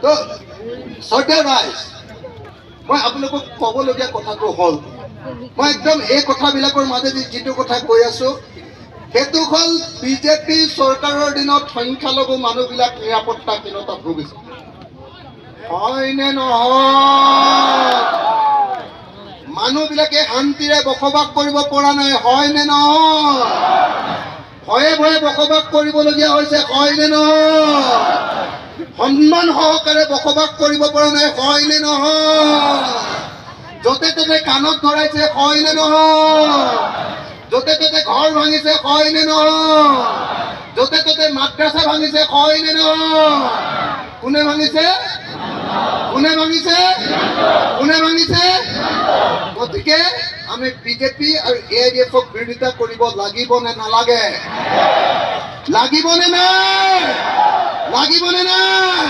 তো শ্ৰদ্ধেয় ৰাইজ, মই আপোনালোকক ক'বলগীয়া কথাটো হ'ল, মই একদম এই কথাবিলাকৰ মাজেদি যিটো কথা কৈ আছো সেইটো হ'ল বিজেপি চৰকাৰৰ দিনত সংখ্যালঘু মানুহবিলাক নিৰাপত্তাহীনতাত ভুগিছে। হয়নে নহয়? মানুহবিলাকে শান্তিৰে বসবাস কৰিব পৰা নাই, হয়নে নহয়? ভয়ে ভয়ে বসবাস কৰিবলগীয়া হৈছে, হয়নে নহয়? সন্মান সহকাৰে বসবাস কৰিব পৰা নাই, হয়নে নহয়? য'তে ত'তে কাণত ধৰাইছে, হয়নে নহয়? য'তে ত'তে ঘৰ ভাঙিছে, হয়নে নহয়? য'তে ত'তে মাদ্ৰাছা ভাঙিছে, হয়নে নহয়? কোনে ভাঙিছে? কোনে ভাঙিছে? কোনে ভাঙিছে? গতিকে আমি বিজেপি আৰু AIDFক বিৰোধিতা কৰিব লাগিব নে নালাগে? লাগিব নে নাই? লাগিব নে নাই?